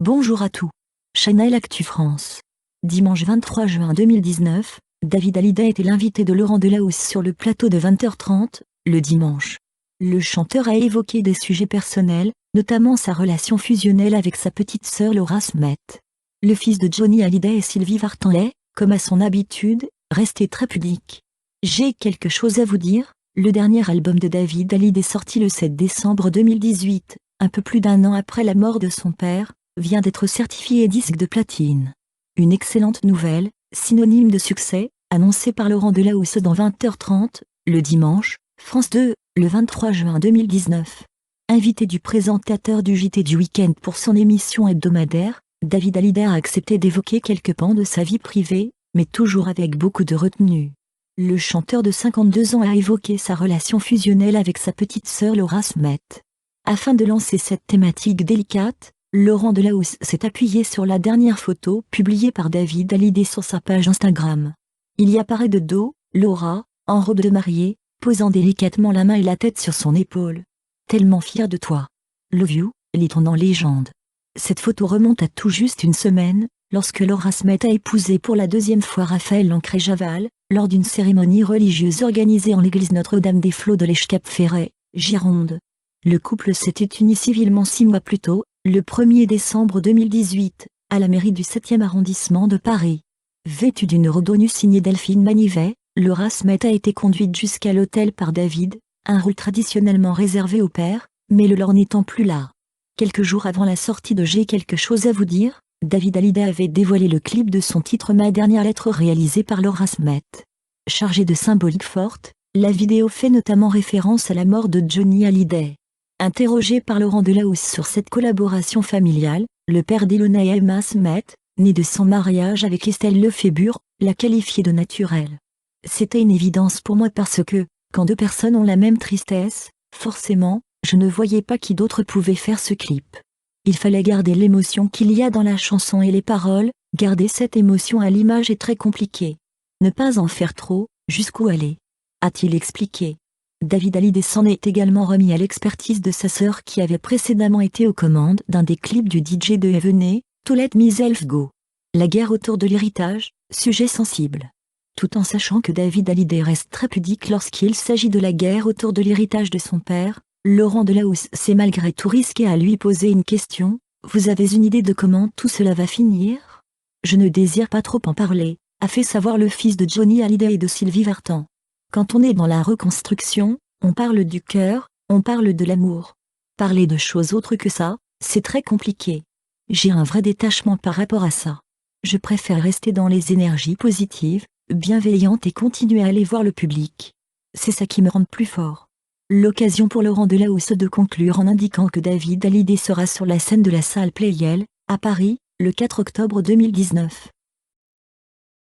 Bonjour à tous. Channel Actu France. Dimanche 23 juin 2019, David Hallyday était l'invité de Laurent Delahousse sur le plateau de 20h30, le dimanche. Le chanteur a évoqué des sujets personnels, notamment sa relation fusionnelle avec sa petite sœur Laura Smith. Le fils de Johnny Hallyday et Sylvie Vartan est, comme à son habitude, resté très pudique. J'ai quelque chose à vous dire, le dernier album de David Hallyday sorti le 7 décembre 2018, un peu plus d'un an après la mort de son père, vient d'être certifié disque de platine. Une excellente nouvelle, synonyme de succès, annoncée par Laurent Delahousse dans 20h30, le dimanche, France 2, le 23 juin 2019. Invité du présentateur du JT du Week-end pour son émission hebdomadaire, David Hallyday a accepté d'évoquer quelques pans de sa vie privée, mais toujours avec beaucoup de retenue. Le chanteur de 52 ans a évoqué sa relation fusionnelle avec sa petite sœur Laura Smith. Afin de lancer cette thématique délicate, Laurent Delahousse s'est appuyé sur la dernière photo publiée par David Hallyday sur sa page Instagram. Il y apparaît de dos, Laura, en robe de mariée, posant délicatement la main et la tête sur son épaule. Tellement fier de toi. Love you, lit-on en légende. Cette photo remonte à tout juste une semaine, lorsque Laura Smith a épousé pour la deuxième fois Raphaël Lancret-Javal, lors d'une cérémonie religieuse organisée en l'église Notre-Dame-des-Flots de l'Èche-Cap-Ferret, Gironde. Le couple s'était uni civilement 6 mois plus tôt, le 1er décembre 2018, à la mairie du 7e arrondissement de Paris. Vêtue d'une robe nue signée Delphine Manivet, Laura Smith a été conduite jusqu'à l'hôtel par David, un rôle traditionnellement réservé au père, mais le leur n'étant plus là. Quelques jours avant la sortie de J'ai quelque chose à vous dire, David Hallyday avait dévoilé le clip de son titre Ma dernière lettre réalisé par Laura Smith. Chargée de symboliques fortes, la vidéo fait notamment référence à la mort de Johnny Hallyday. Interrogé par Laurent Delahousse sur cette collaboration familiale, le père d'Ilona et Emma Smith, né de son mariage avec Estelle Lefébure, l'a qualifié de naturel. C'était une évidence pour moi parce que, quand deux personnes ont la même tristesse, forcément, je ne voyais pas qui d'autre pouvait faire ce clip. Il fallait garder l'émotion qu'il y a dans la chanson et les paroles, garder cette émotion à l'image est très compliqué. Ne pas en faire trop, jusqu'où aller, a-t-il expliqué. David Hallyday s'en est également remis à l'expertise de sa sœur qui avait précédemment été aux commandes d'un des clips du DJ de Evené, To Let Myself Go. La guerre autour de l'héritage, sujet sensible. Tout en sachant que David Hallyday reste très pudique lorsqu'il s'agit de la guerre autour de l'héritage de son père, Laurent Delahousse s'est malgré tout risqué à lui poser une question. Vous avez une idée de comment tout cela va finir? Je ne désire pas trop en parler, a fait savoir le fils de Johnny Hallyday et de Sylvie Vartan. Quand on est dans la reconstruction, on parle du cœur, on parle de l'amour. Parler de choses autres que ça, c'est très compliqué. J'ai un vrai détachement par rapport à ça. Je préfère rester dans les énergies positives, bienveillantes et continuer à aller voir le public. C'est ça qui me rend plus fort. L'occasion pour Laurent Delahousse de conclure en indiquant que David Hallyday sera sur la scène de la salle Pleyel, à Paris, le 4 octobre 2019.